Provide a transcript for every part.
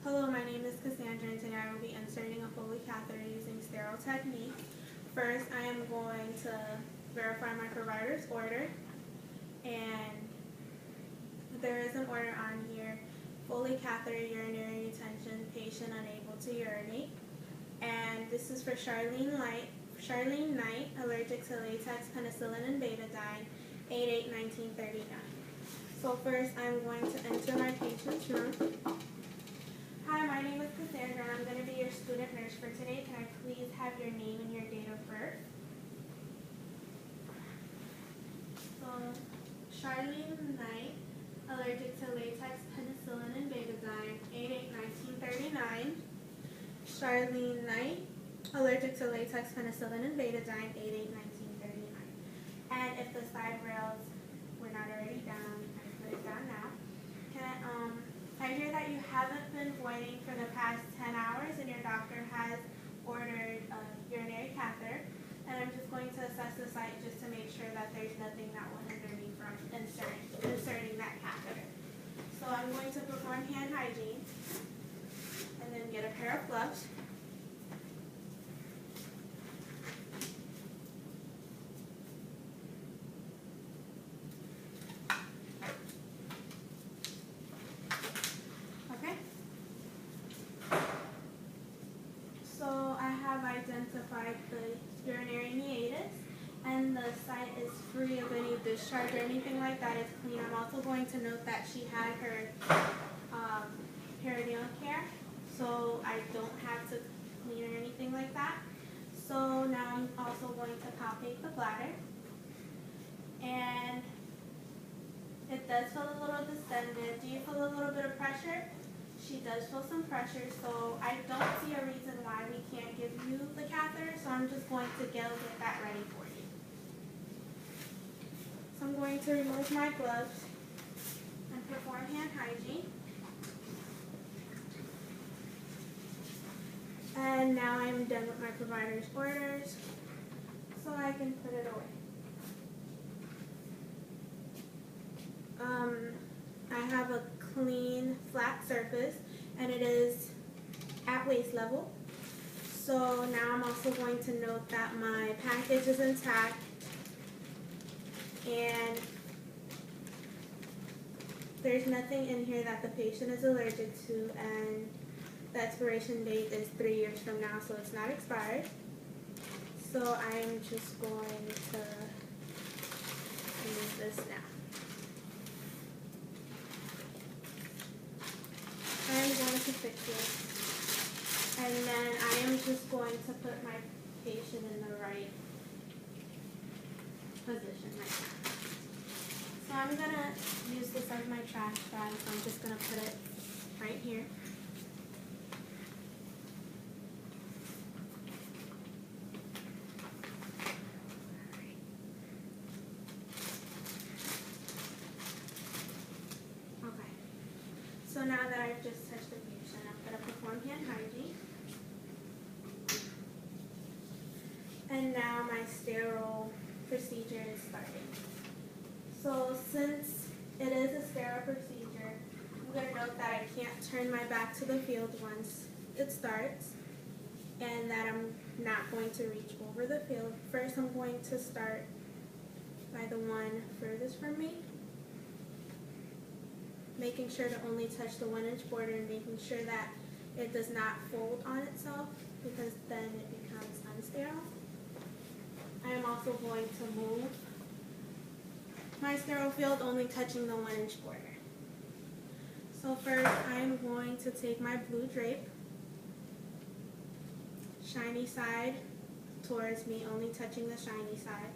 Hello, my name is Cassandra, and today I will be inserting a Foley catheter using sterile technique. First, I am going to verify my provider's order, and there is an order on here: Foley catheter, urinary retention, patient unable to urinate. And this is for Charlene Knight, allergic to latex, penicillin, and betadine, 8/8/1939. So first, I'm going to enter my patient's room. Hi, my name is Cassandra, and I'm going to be your student nurse for today. Can I please have your name and your date of birth? So, Charlene Knight, allergic to latex, penicillin, and betadine, 8/8/1939. Charlene Knight, allergic to latex, penicillin, and betadine, 8/8/1939. And if the side rails were not already down, I put it down now. I hear that you haven't been voiding for the past 10 hours and your doctor has ordered a urinary catheter. And I'm just going to assess the site just to make sure that there's nothing that will hinder me from inserting that catheter. So I'm going to perform hand hygiene and then get a pair of gloves. So I have identified the urinary meatus, and the site is free of any discharge or anything like that. It's clean. I'm also going to note that she had her peritoneal care, so I don't have to clean or anything like that. So now I'm also going to palpate the bladder, and it does feel a little distended. Do you feel a little bit of pressure? She does feel some pressure, so I don't see a reason why we can't give you the catheter, so I'm just going to get that ready for you. So I'm going to remove my gloves and perform hand hygiene. And now I'm done with my provider's orders, so I can put it away. I have a clean, flat surface, and it is at waist level. So now I'm also going to note that my package is intact, and there's nothing in here that the patient is allergic to, and the expiration date is 3 years from now, so it's not expired. So I'm just going to remove this now. I'm going to fix it, and then I am just going to put my patient in the right position right now. So I'm going to use this as my trash bag, so I'm just going to put it right here. So now that I've just touched the patient, I'm going to perform hand hygiene. And now my sterile procedure is starting. So since it is a sterile procedure, I'm going to note that I can't turn my back to the field once it starts, and that I'm not going to reach over the field. First, I'm going to start by the one furthest from me, making sure to only touch the 1-inch border and making sure that it does not fold on itself, because then it becomes unsterile. I am also going to move my sterile field, only touching the 1-inch border. So first, I am going to take my blue drape, shiny side towards me, only touching the shiny side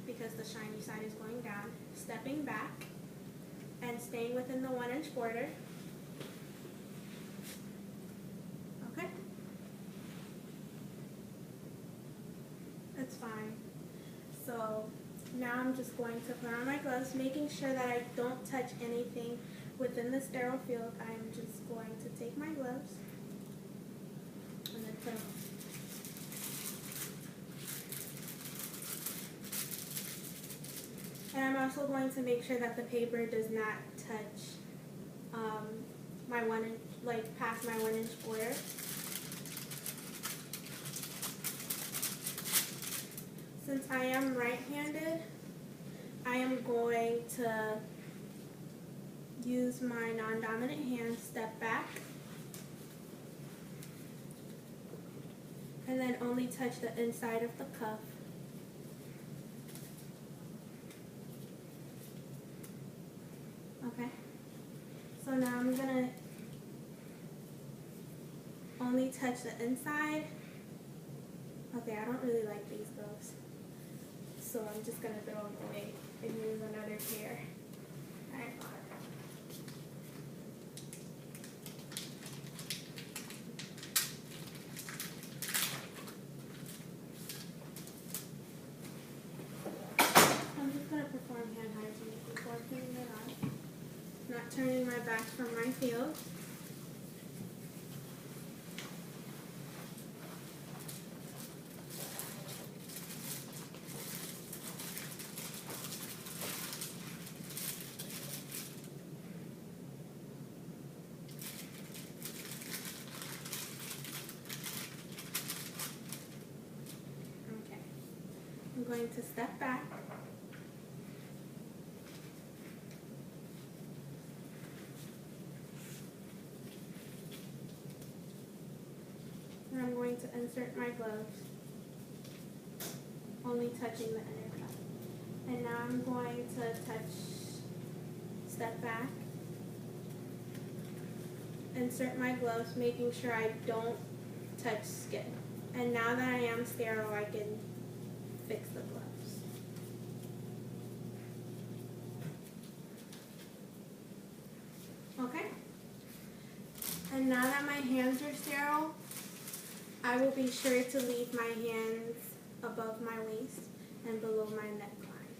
because the shiny side is going down, stepping back, and staying within the 1-inch border. Okay? That's fine. So now I'm just going to put on my gloves, making sure that I don't touch anything within the sterile field. I'm just going to take my gloves and then put them on. And I'm also going to make sure that the paper does not touch my 1-inch, like past my 1-inch border. Since I am right-handed, I am going to use my non-dominant hand, step back, and then only touch the inside of the cuff. Okay, so now I'm gonna only touch the inside. Okay, I don't really like these gloves, so I'm just gonna throw them away and use another pair. Alright. I'm just gonna perform hand hygiene before putting it on. Not turning my back from my field. Okay. I'm going to step back. And I'm going to insert my gloves, only touching the inner cuff. And now I'm going to step back, insert my gloves, making sure I don't touch skin. And now that I am sterile, I can fix the gloves. Okay? And now that my hands are sterile, I will be sure to leave my hands above my waist and below my neckline.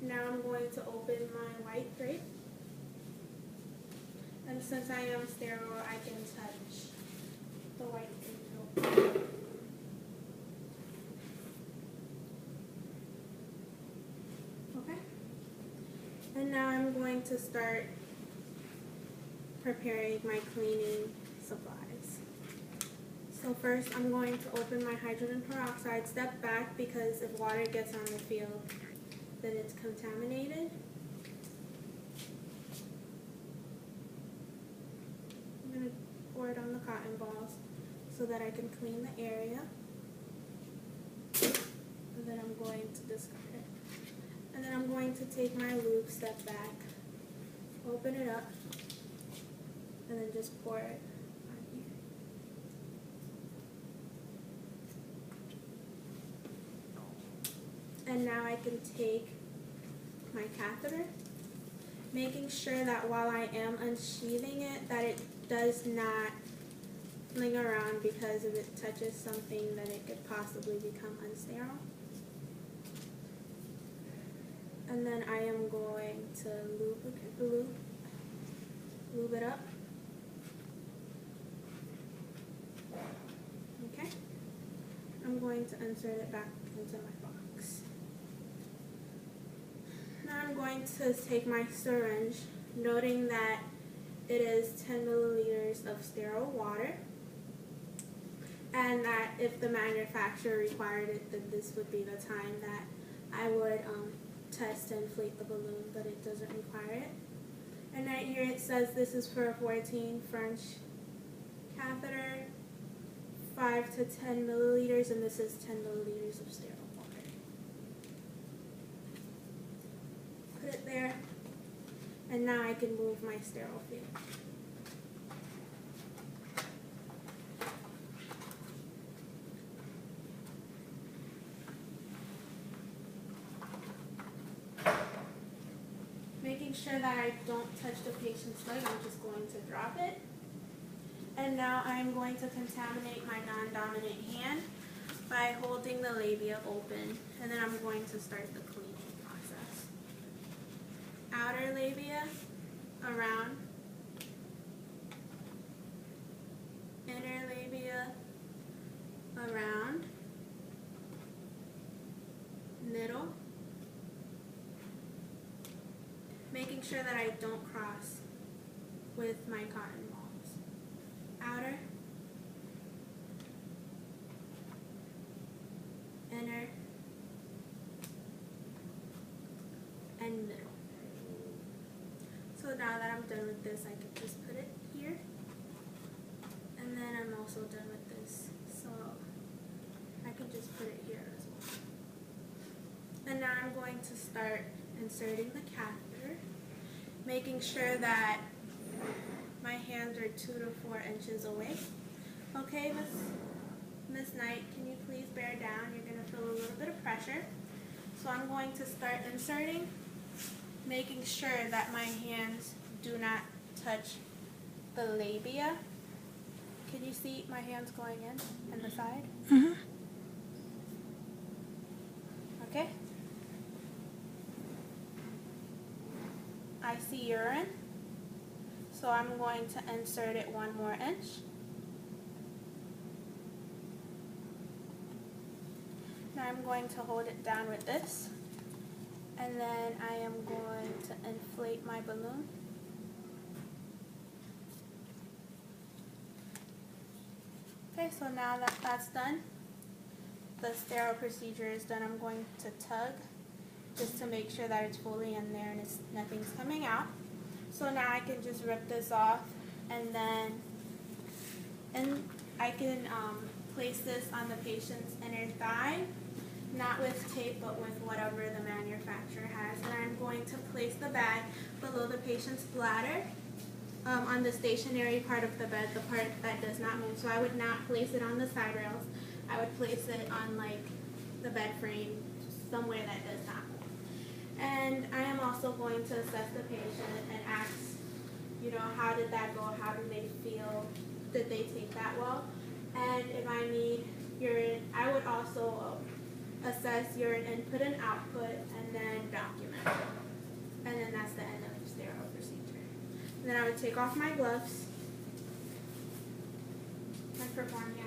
Now I'm going to open my white drape. And since I am sterile, I can touch the white drape. Okay? And now I'm going to start preparing my cleaning supplies. So first I'm going to open my hydrogen peroxide, step back because if water gets on the field, then it's contaminated. I'm going to pour it on the cotton balls so that I can clean the area. And then I'm going to discard it. And then I'm going to take my lube, step back, open it up, and then just pour it on here. And now I can take my catheter, making sure that while I am unsheathing it, that it does not linger around, because if it touches something, then it could possibly become unsterile. And then I am going to lube it up. Okay. I'm going to insert it back into my box. Now I'm going to take my syringe, noting that it is 10 milliliters of sterile water, and that if the manufacturer required it, then this would be the time that I would test to inflate the balloon, but it doesn't require it. And right here it says this is for a 14 French catheter, 5 to 10 milliliters, and this is 10 milliliters of sterile water. Put it there, and now I can move my sterile field. Making sure that I don't touch the patient's leg, I'm just going to drop it. And now I'm going to contaminate my non-dominant hand by holding the labia open, and then I'm going to start the cleaning process. Outer labia, around, inner labia, around, middle, making sure that I don't cross with my cotton balls. Outer, inner, and middle. So now that I'm done with this, I can just put it here. And then I'm also done with this, so I can just put it here as well. And now I'm going to start inserting the catheter, making sure that my hands are 2 to 4 inches away. Okay, Miss Knight, can you please bear down? You're going to feel a little bit of pressure. So I'm going to start inserting, making sure that my hands do not touch the labia. Can you see my hands going in and the side? Mm-hmm. Okay. I see urine, so I'm going to insert it 1 more inch. Now I'm going to hold it down with this, and then I am going to inflate my balloon. Okay, so now that that's done, the sterile procedure is done. I'm going to tug just to make sure that it's fully in there and nothing's coming out. So now I can just rip this off, and then I can place this on the patient's inner thigh, not with tape but with whatever the manufacturer has. And I'm going to place the bag below the patient's bladder on the stationary part of the bed, the part that does not move. So I would not place it on the side rails. I would place it on like the bed frame, somewhere that does not move. And I am also going to assess the patient and ask, you know, how did that go? How do they feel? Did they take that well? And if I need urine, I would also assess urine input and output and then document. And then that's the end of the sterile procedure. And then I would take off my gloves and perform the